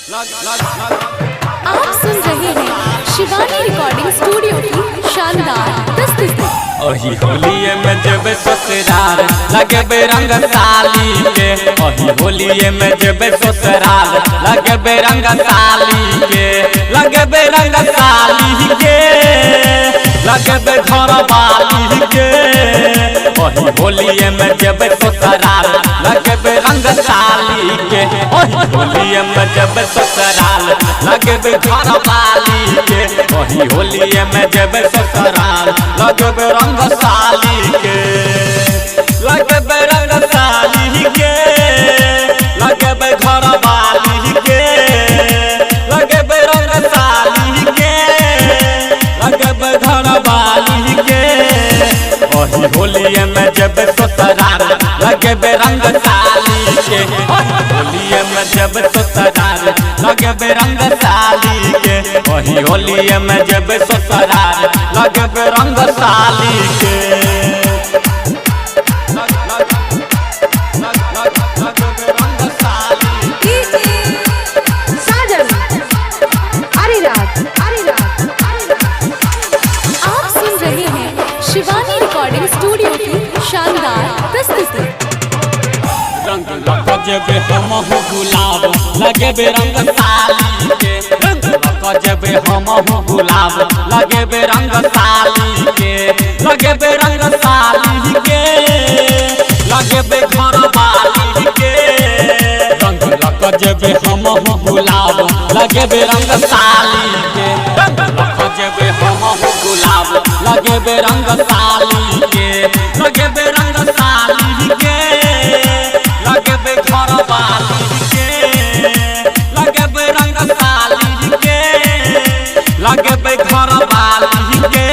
आप सुन रहे हैं शिवानी रिकॉर्डिंग स्टूडियो की शानदार प्रस्तुति। ओही होलिये में जब ससुराल लगे बेरंग साली के, ओही होलिये में जब ससुराल लगे बेरंग साली के, लगे बेरंग साली के, लगे बे घर वाली के। ओही होलिये में जब ससुराल लगे बेरंग साली के, ओही होलिये में जब ससुराल लगे बे घर वाली के, ओही होलिये में जब ससुराल लगे बेरंग साली के, लगे बेरंग साली के, लगे बे घर वाली के, लगे बेरंग साली के, लगे बे घर वाली के। ओही होलिये में जब ससुराल लगे बेरंग साली के, होलिये में जब ससुराल लगे बेरंग साली के, ओही होलिये में जब ससुराल लगे बेरंग साली के। आप सुन रहे हैं शिवानी रिकॉर्डिंग स्टूडियो की शानदार प्रस्तुति। रंग लग जब हम गुलाब लगे बेरंग साली के, रंग लग जब हम गुलाब लगे बेरंग साली के, लगे बेरंग साली के, लगे बे घर वाली के। रंग लग जब हम गुलाब लगे बेरंग साली के, रंग लग जब हम गुलाब लगे बेरंग साली के, लगे बेरंग साली के, लगे बे घर वाली के, लगे बेरंग साली के, लगे बे घर वाली के।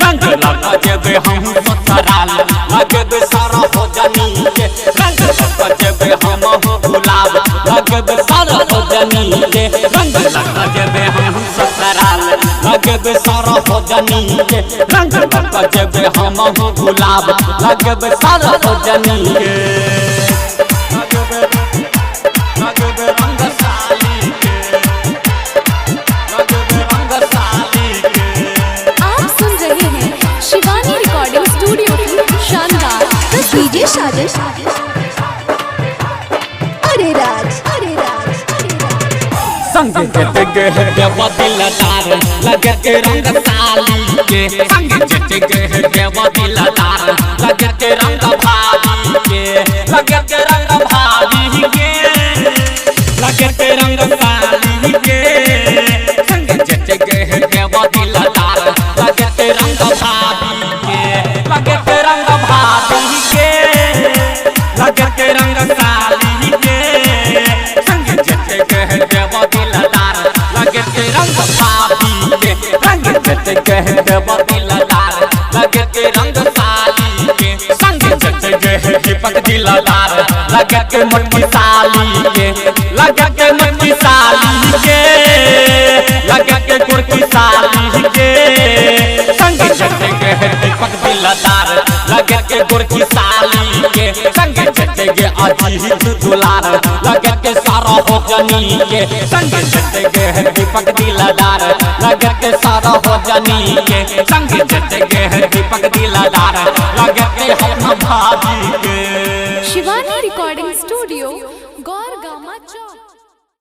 रंग लग जब हम ससुराल लगे बे सारा हो जनी के, रंग लग जब हम गुलाब लगे बे सारा हो जनी के, रंग लग जब हम ससुराल लगे बे सारा हो जनी के, रंग लग जब हम गुलाब लगे बे सारा हो जनी के। आप सुन रहे हैं शिवानी रिकॉर्डिंग स्टूडियो की शानदार डीजे साजिश अरे राज अरे राज संग के देवा दिलदार लगे के रंग साली के, संग के देवा दिलदार लगे के रंग भाभी के, लगे के रंग भाभी के, लगे के रंग साली के। संग के देवा दिलदार लगे के रंग भाभी के, लगे के रंग भाभी के, लगे के रंग साली के। संग के देवा दिलदार लगे के रंग भाभी के, रंग के देवा दिलदार लगे के रंग साली के। संग के दीपक दिलदार लगे के मटकी साली के, लगे के मटकी साली के, लगे के गुड़की साली के। संग के दीपक दिलदार लगे के गुड़की साली के, संग के अजीत दुलार लगे के सारा हो जनी के। संग के दीपक दिलदार लगे के सारा हो जनी के, संग के दीपक दिलदार